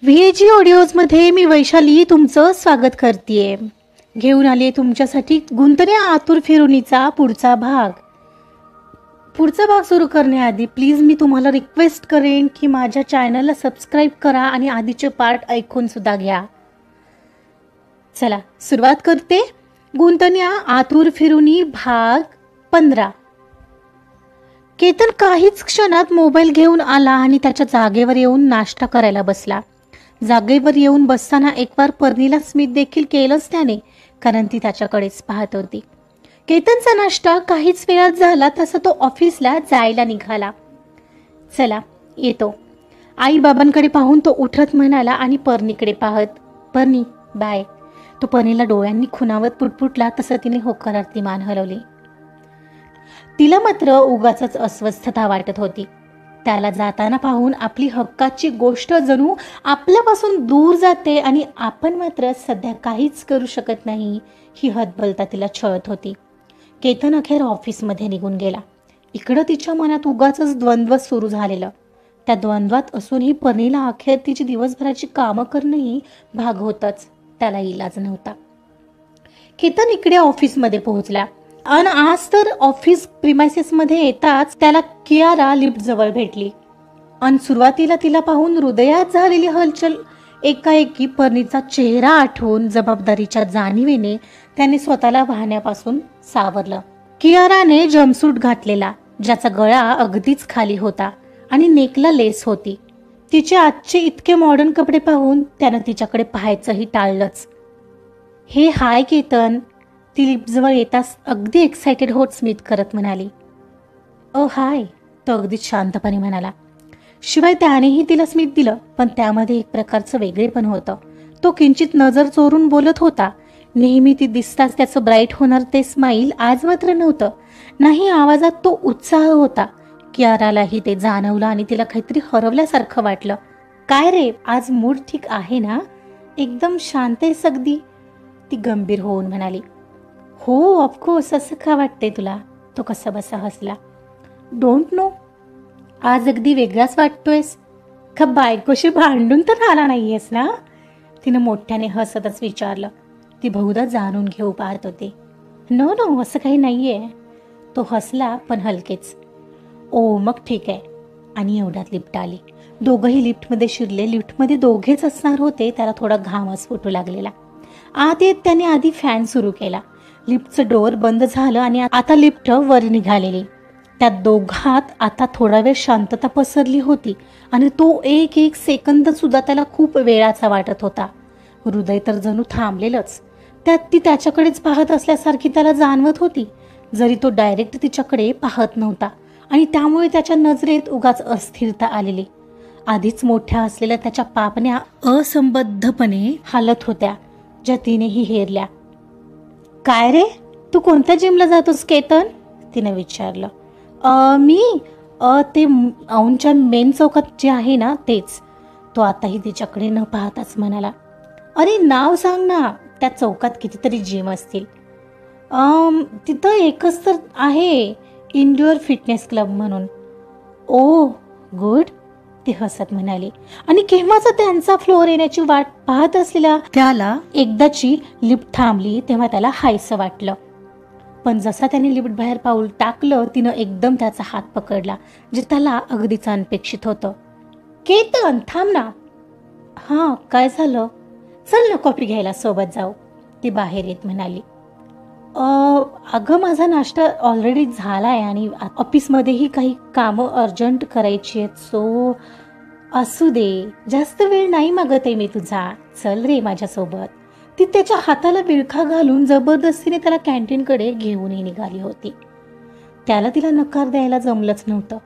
व्हीएजी ऑडिओजमध्ये मी वैशाली तुमचं स्वागत करतेय. घेऊन आली तुमच्यासाठी गुंतल्या आतुर फिरुनीचा पुढचा भाग सुरू करण्याआधी प्लीज मी तुम्हाला रिक्वेस्ट करेन की माझ्या चॅनलला सबस्क्राईब करा आणि आधीचे पार्ट ऐकून सुद्धा घ्या. चला सुरुवात करते. गुंतल्या आतुर फिरुनी भाग 15. केतन काहीच क्षणात मोबाईल घेऊन आला आणि त्याच्या जागेवर येऊन नाश्ता करायला बसला. जागेवर येऊन बसताना एक बार पर्णीला स्मित देखील केलंच त्याने, कारण ती त्याच्याकडेच पाहत होती. केतनचा नाश्ता काहीच वेळात झाला तसा तो ऑफिसला जायला निघाला. चला येतो, आई बाबांकडे पाहून तो उठत म्हणाला आणि पर्णीकडे पाहत, पर्णी बाय. तो पर्णीला डोळ्यांनी खुणावत पुटपुटला तसं तिने होकारार्थी मान हलवली. तिला मात्र उगाचच अस्वस्थता वाटत होती. त्याला जाताना पाहून आपली हक्काची गोष्ट जणू आपल्यापासून दूर जाते आणि आपण मात्र सध्या काहीच करू शकत नाही ही हतबलता तिला छळत होती. केतन अखेर ऑफिसमध्ये निघून गेला. इकडं तिच्या मनात उगाचच द्वंद्व सुरू झालेलं. त्या द्वंद्वात असूनही पर्णीला अखेर तिची दिवसभराची कामं करणंही भाग होतच. त्याला इलाज नव्हता. केतन इकडे ऑफिसमध्ये पोहोचला आणि आज तर ऑफिस प्रिमायसेसमध्ये येताच त्याला कियारा लिफ्ट जवळ भेटली. आणि सुरुवातीला तिला पाहून हृदयात झालेली हलचल एकाएकी पर्णीचा चेहरा आठवून जबाबदारीच्या जाणीवेने त्याने स्वतःला वाहण्यापासून सावरलं. कियाराने जम्पसूट घातलेला, ज्याचा गळा अगदीच खाली होता आणि नेकला लेस होती. तिचे आजचे इतके मॉडर्न कपडे पाहून त्यानं तिच्याकडे पाहायचंही टाळलंच. हे हाय केतन, ती लिफ्टजवळ येताच अगदी एक्सायटेड होत स्मित करत म्हणाली. हाय, तो अगदीच शांतपणे म्हणाला. शिवाय त्यानेही तिला स्मित दिलं, पण त्यामध्ये एक प्रकारचं वेगळेपण होतं. तो किंचित नजर चोरून बोलत होता. नेहमी ती दिसताच त्याचं ब्राईट होणार ते स्माईल आज मात्र नव्हतं. नाही, आवाजात तो उत्साह होता. कियारालाही ते जाणवलं आणि तिला काहीतरी हरवल्यासारखं वाटलं. काय रे, आज मूड ठीक आहे ना? एकदम शांत आहेस अगदी, ती गंभीर होऊन म्हणाली. हो ऑफकोर्स, असं का वाटते तुला? तो कसा बसा हसला. डोंट नो, आज अगदी वेगळाच वाटतोयस का? बायकोशी भांडून तर आला नाहीयेस ना? तिनं मोठ्याने हसतच विचारलं. ती बहुधा जाणून घेऊ पाहत होते. नो नो, असं काही नाहीये. तो हसला पण हलकेच. ओ मग ठीक आहे. आणि एवढ्यात लिफ्ट आली. दोघंही लिफ्टमध्ये शिरले. लिफ्टमध्ये दोघेच असणार होते. त्याला थोडा घामच फुटू लागलेला. आत येत त्याने आधी फॅन सुरू केला. लिफ्टचं डोअर बंद झालं आणि आता लिफ्ट वर निघालेली. त्या दोघात आता थोडा वेळ शांतता पसरली होती आणि तो एक एक सेकंद सुद्धा त्याला खूप वेळाचा वाटत होता. हृदय तर जणू थांबलेलंच. त्यात ती त्याच्याकडेच पाहत असल्यासारखी त्याला जाणवत होती, जरी तो डायरेक्ट तिच्याकडे पाहत नव्हता. आणि त्यामुळे त्याच्या नजरेत उगाच अस्थिरता आलेली. आधीच मोठ्या असलेल्या त्याच्या पापण्या असंबद्धपणे हालत होत्या, ज्या तिनेही हेरल्या. काय रे, तू कोणत्या जिमला जातोस केतन? तिने विचारलं. मी ते औंधच्या मेन चौकात जे आहे ना तेच. तो आताही तिच्याकडे न पाहताच म्हणाला. अरे नाव सांग ना, त्या चौकात कितीतरी जिम असतील. तिथं एकच तर आहे, इंडोअर फिटनेस क्लब म्हणून. ओ गुड, ती हसत म्हणाली. आणि केव्हाचा त्यांचा फ्लोअर येण्याची वाट पाहत असलेल्या त्याला एकदाची लिफ्ट थांबली तेव्हा त्याला हायसं वाटलं. पण जसा त्याने लिफ्ट बाहेर पाऊल टाकलं, तिनं एकदम त्याचा हात पकडला, जे त्याला अगदीच अनपेक्षित होतं. केतन थांब ना. हां काय झालं? चल ना कॉफी घ्यायला सोबत जाऊ, ती बाहेर येत म्हणाली. अगं माझा नाश्ता ऑलरेडी झालाय आणि ऑफिसमध्येही काही कामं अर्जंट करायची आहेत, सो असू दे, जास्त वेळ नाही मागत आहे मी तुझा, चल रे माझ्यासोबत. ती त्याच्या हाताला विळखा घालून जबरदस्तीने त्याला कॅन्टीनकडे घेऊनही निघाली होती. त्याला तिला नकार द्यायला जमलंच नव्हतं.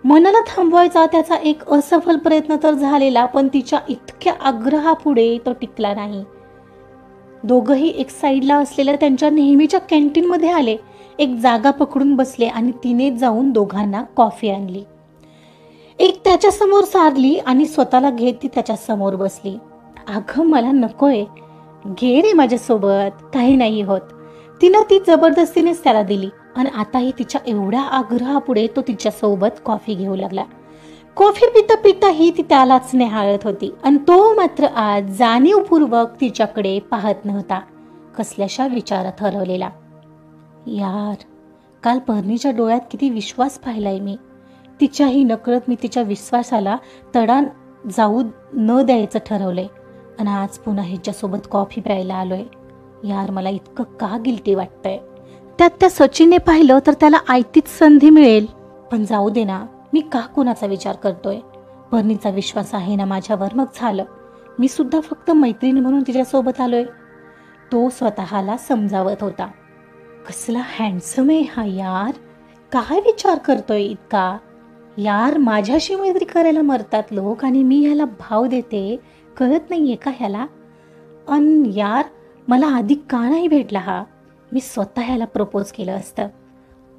मनाला थांबवायचा त्याचा एक असफल प्रयत्न तर झालेला, पण तिच्या इतक्या आग्रहापुढे तो टिकला नाही. दोघंही एक साईडला असलेल्या त्यांच्या नेहमीच्या कॅन्टीनमध्ये आले. एक जागा पकडून बसले आणि तिने जाऊन दोघांना कॉफी आणली. एक त्याच्या समोर सारली आणि स्वतःला घेत ती त्याच्या समोर बसली. अगं मला नकोय, घे रे माझ्यासोबत, काही नाही होत. तिनं ती जबरदस्तीनेच त्याला दिली आणि आताही तिच्या एवढ्या आग्रहापुढे तो तिच्यासोबत कॉफी घेऊ लागला. कॉफी पिता पिताही ती त्यालाच निहाळत होती आणि तो मात्र आज जाणीवपूर्वक तिच्याकडे पाहत नव्हता, कसल्याशा विचारात हरवलेला. यार, काल पर्णीच्या डोळ्यात किती विश्वास पाहिलाय मी. तिच्याही नकळत मी तिच्या विश्वासाला तडा जाऊ न द्यायचं ठरवलंय आणि आज पुन्हा हिच्यासोबत कॉफी प्यायला आलोय. यार, मला इतकं का गिल्टी वाटतंय. त्यात त्या सचिनने पाहिलं तर त्याला आयतीच संधी मिळेल. पण जाऊ दे ना, मी का कोणाचा विचार करतोय. पर्णीचा विश्वास आहे ना माझ्यावर, मग झालं. मी सुद्धा फक्त मैत्रीण म्हणून तिच्यासोबत आलोय, तो स्वतःला समजावत होता. कसला हँडसम आहे हा यार, काय विचार करतोय इतका. यार, माझ्याशी मैत्री करायला मरतात लोक आणि मी ह्याला भाव देते, कळत नाहीये का ह्याला. अन यार, मला आधी का नाही भेटला हा. मी स्वतः ह्याला प्रपोज केलं असतं.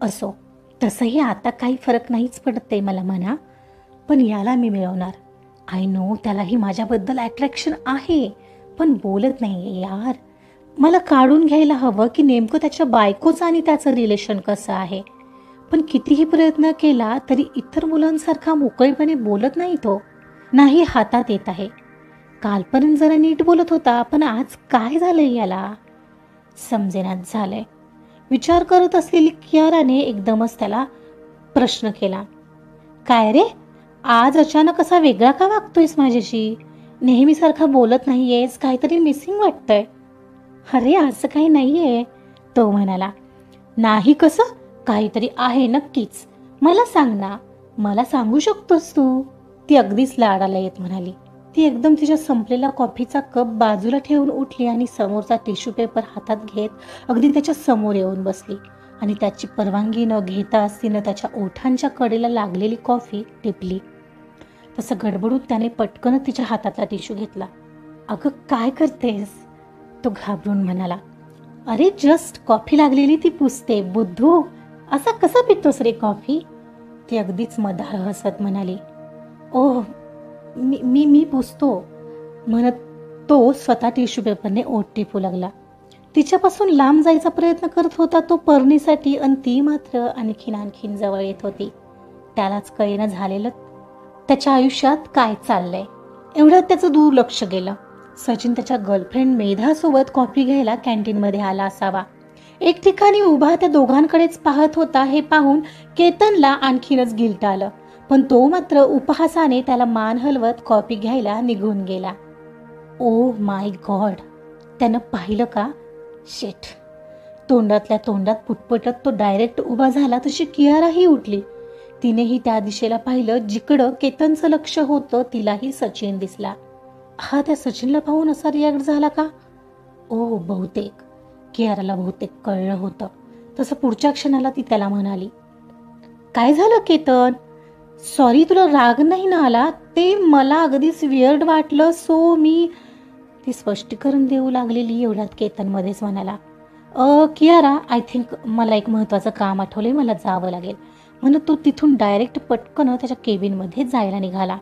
असो, तसंही आता काही फरक नाहीच पडते मला म्हणा, पण याला मी मिळवणार. आय नो त्यालाही माझ्याबद्दल अट्रॅक्शन आहे, पण बोलत नाहीये यार. मला काढून घ्यायला हवं की नेमकं त्याच्या बायकोचं आणि त्याचं रिलेशन कसं आहे. पण कितीही प्रयत्न केला तरी इतर मुलांसारखा मोकळेपणे बोलत नाही तो. नाही हातात येत आहे. कालपर्यंत जरा नीट बोलत होता, पण आज काय झालंय याला समजेनाच झालंय. विचार करत असलेली कियाराने एकदमच त्याला प्रश्न केला. काय रे, आज अचानक असा वेगळा का वागतोयस माझ्याशी. नेहमीसारखा बोलत नाहीयेस, काहीतरी मिसिंग वाटतंय. अरे असं काही नाहीये, तो म्हणाला. नाही कसं, काहीतरी आहे नक्कीच. मला सांग ना. मला सांगू शकतोस तू, ती अगदीच लाडाला येत म्हणाली. ती एकदम तिच्या संपलेला कॉफीचा कप बाजूला ठेवून उठली आणि समोरचा टिश्यू पेपर हातात घेत अगदी त्याच्या समोर येऊन बसली आणि त्याची परवानगी न घेताच तिनं त्याच्या ओठांच्या कडेला लागलेली कॉफी टिपली. तसं गडबडून त्याने पटकन तिच्या हातातला टिश्यू घेतला. अगं काय करतेस, तो घाबरून म्हणाला. अरे जस्ट कॉफी लागलेली ती पुसते बुद्धू, असा कसा पितोस रे कॉफी. ती अगदीच मधाळ हसत म्हणाली. ओह मी मी पुसतो म्हणत तो स्वतः टिश्यू पेपरने ओठ टिपू लागला. तिच्यापासून लांब जायचा प्रयत्न करत होता तो पर्णीसाठी, आणि ती मात्र आणखीन जवळ येत होती. त्यालाच कळेना झालेलं त्याच्या आयुष्यात काय चाललंय. एवढ्यात त्याचं दुर्लक्ष गेलं. सचिन त्याच्या गर्लफ्रेंड मेधासोबत कॉफी घ्यायला कॅन्टीनमध्ये आला असावा. एक ठिकाणी उभा त्या दोघांकडेच पाहत होता हे पाहून केतनला आणखीनच गिल्ट आलं, पण तो मात्र उपहासाने त्याला मान हलवत कॉफी घ्यायला निघून गेला. ओ माय गॉड, त्यानं पाहिलं का. शेट. तोंडातल्या तोंडात पुटपटत तो डायरेक्ट उभा झाला तशी कियाराही उठली. तिनेही त्या दिशेला पाहिलं जिकडं केतनचं लक्ष होतं. तिलाही सचिन दिसला. हा त्या सचिनला पाहून असा रिॲक्ट झाला का. ओ बहुतेक कियाराला कळलं होतं. तसं पुढच्या क्षणाला ती त्याला म्हणाली. काय झालं केतन, सॉरी तुला राग नाही ना आला. ते मला अगदीच वियर्ड वाटलं सो मी. ती स्पष्टीकरण देऊ लागलेली एवढ्यात केतनमध्येच म्हणाला. कियारा, आय थिंक मला एक महत्त्वाचं काम आठवले, मला जावं लागेल म्हणून तो तिथून डायरेक्ट पटकन त्याच्या केबिनमध्ये जायला निघाला.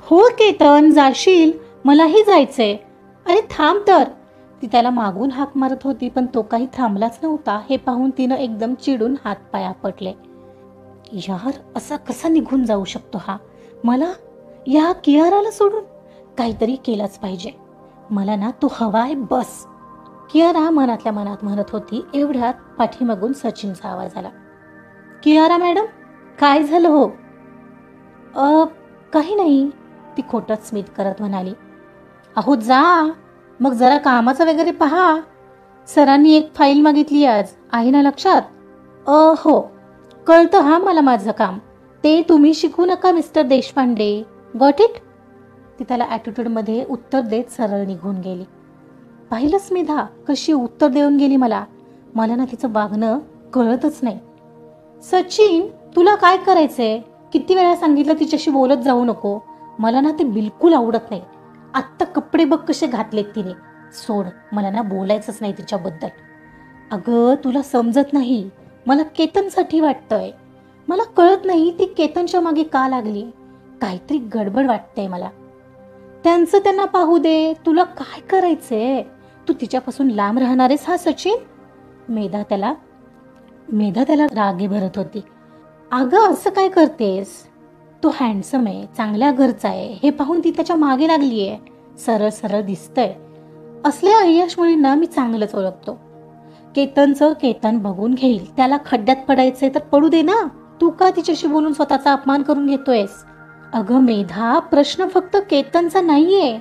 हो केतन, जाशील, मलाही जायचंय. अरे थांब तर. ती त्याला मागून हाक मारत होती, पण तो काही थांबलाच नव्हता. हे पाहून तिनं एकदम चिडून हातपाय आपटले. यार, असा कसा निघून जाऊ शकतो हा. मला या कियाराला सोडून काहीतरी केलंच पाहिजे. मला ना तो हवाय बस. कियारा मनातल्या मनात म्हणत होती. एवढ्यात पाठीमागून सचिनचा आवाज आला. कियारा मॅडम, काय झालं हो. काही नाही, ती खोटच स्मित करत म्हणाली. अहो जा, मग जरा कामाचं वगैरे पहा. सरांनी एक फाईल मागितली आज, आहे ना लक्षात. हो कळतं हा मला माझं काम. ते तुम्ही शिकू नका मिस्टर देशपांडे, गॉट इट. ती त्याला ॲटिट्यूडमध्ये उत्तर देत सरळ निघून गेली. पाहिलं स्मिधा कशी उत्तर देऊन गेली मला. मला ना तिचं वागणं कळतच नाही. सचिन, तुला काय करायचंय. किती वेळा सांगितलं तिच्याशी बोलत जाऊ नको. मला ना ते बिलकुल आवडत नाही. आत्ता कपडे बघ कसे घातलेत तिने. सोड, मला ना बोलायचंच नाही तिच्याबद्दल. अगं तुला समजत नाही, मला केतनसाठी वाटतंय. मला कळत नाही ती केतनच्या मागे का लागली. काहीतरी गडबड वाटतंय मला. त्यांचं त्यांना पाहू दे, तुला काय करायचंय. तू तिच्यापासून लांब राहणारेस हा सचिन. मेधा त्याला रागे भरत होती. अगं असं काय करतेस. तो हँडसम आहे, चांगल्या घरचा आहे हे पाहून ती त्याच्या मागे लागली आहे. सरळ सरळ दिसतंय. असल्या अय्याश मुलींना मी चांगलंच ओळखतो. केतनचं केतन बघून घेईल. त्याला खड्ड्यात पडायचंय तर पडू दे ना. तू का तिच्याशी बोलून स्वतःचा अपमान करून घेतोयस? अगं मेधा, प्रश्न फक्त केतनचा नाहीये.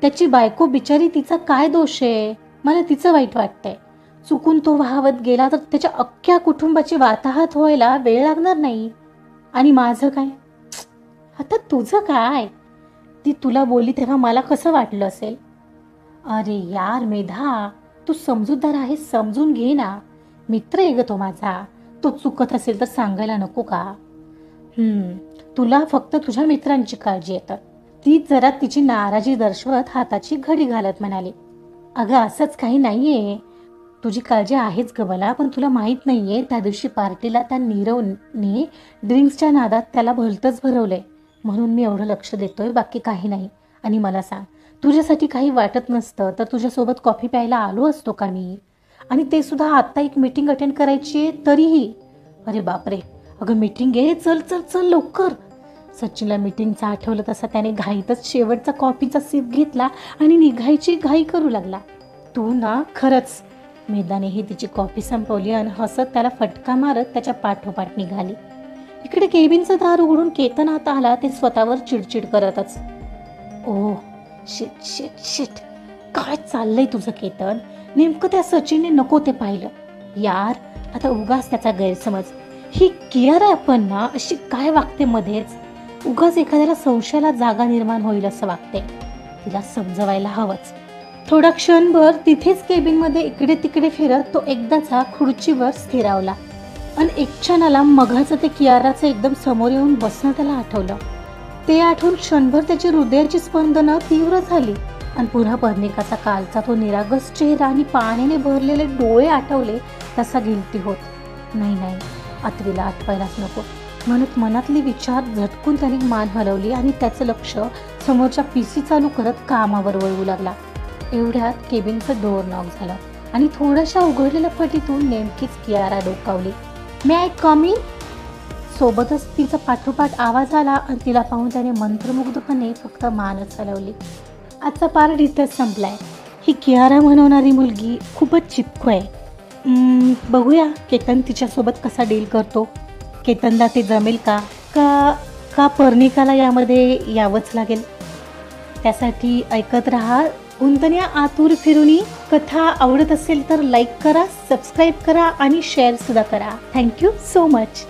त्याची बायको बिचारी, तिचा काय दोष आहे? मला तिचं वाईट वाटतंय. चुकून तो वाहवत गेला तर त्याच्या अख्ख्या कुटुंबाची वाताहत व्हायला वेळ लागणार नाही. आणि माझं काय? आता तुझं काय? ती तुला बोलली तेव्हा मला कसं वाटलं असेल? अरे यार मेधा, तू समजूतदार आहे, समजून घे ना. मित्र आहे ग तो माझा. तो चुकत असेल तर सांगायला नको का? तुला फक्त तुझ्या मित्रांची काळजी येतं. ती जरा तिची नाराजी दर्शवत हाताची घडी घालत म्हणाली, अगं असंच काही नाहीये. तुझी काळजी आहेच ग मला, पण तुला माहित नाहीये त्या दिवशी पार्टीला त्या नीरवने ड्रिंक्सच्या नादात त्याला भलतंच भरवलंय. म्हणून मी एवढं लक्ष देतोय, बाकी काही नाही. आणि मला सांग, तुझ्यासाठी काही वाटत नसतं तर तुझ्यासोबत कॉफी प्यायला आलो असतो का मी? आणि ते सुद्धा आत्ता एक मीटिंग अटेंड करायची आहे तरीही. अरे बापरे, अगं मीटिंग आहे, चल चल चल लवकर. सचिनला मीटिंगचं आठवलं तसा त्याने घाईतच शेवटचा कॉफीचा सिप घेतला आणि निघायची घाई करू लागला. तू ना खरंच. मेधानेही तिची कॉफी संपवली आणि हसत त्याला फटका मारत त्याच्या पाठोपाठ निघाली. इकडे केबिनचं दार उघडून केतन आत आला. ते स्वतःवर चिडचिड करतच, ओह शिट शिट शिट, काय चाललंय तुझं केतन? नेमकं त्या सचिनने नको ते पाहिलं. यार आता उगाच त्याचा गैरसमज. ही कियारा आपण ना अशी काय वागते मध्येच? उगाच एखाद्याला संशयाला जागा निर्माण होईल असं वागते. तिला समजवायला हवंच. थोडा क्षणभर तिथेच केबिनमध्ये इकडे तिकडे फिरत तो एकदाचा खुर्चीवर स्थिरावला आणि एक क्षणाला मघाचं ते कियाराचं एकदम समोर येऊन बसणं त्याला आठवलं. ते आठवून क्षणभर त्याची हृदयाची स्पंदनं तीव्र झाली आणि पुन्हा पर्णिकाचा कालचा तो निरागस चेहरा आणि पाण्याने भरलेले डोळे आठवले तसा गिल्टी होत. नाही नाही, आत्वीला आठवायलाच नको म्हणत मनातले विचार झटकून त्याने मान हलवली आणि त्याचं लक्ष समोरच्या पीसी चालू करत कामावर वळवू लागला. एवढ्यात केबिनचं डोअर नॉक झालं आणि थोड्याशा उघडलेल्या फटीतून नेमकीच कियारा डोकावली. मे आय कम इन? सोबतच तिचा पाठोपाठ आवाज आला आणि तिला पाहून त्याने मंत्रमुग्धपणे फक्त मानच हलवली. आजचा पार्ट इथंच संपलाय. ही कियारा म्हणवणारी मुलगी खूपच चिपकू आहे. बघूया केतन तिच्यासोबत कसा डील करतो. केतनला ते जमेल का का पर्णिकाला यामध्ये यावंच लागेल? त्यासाठी ऐकत राहा गुंतन्या आतुर फिरुनी. कथा आवडत असेल तर लाईक करा, सबस्क्राईब करा आणि शेअर सुद्धा करा. Thank you so much.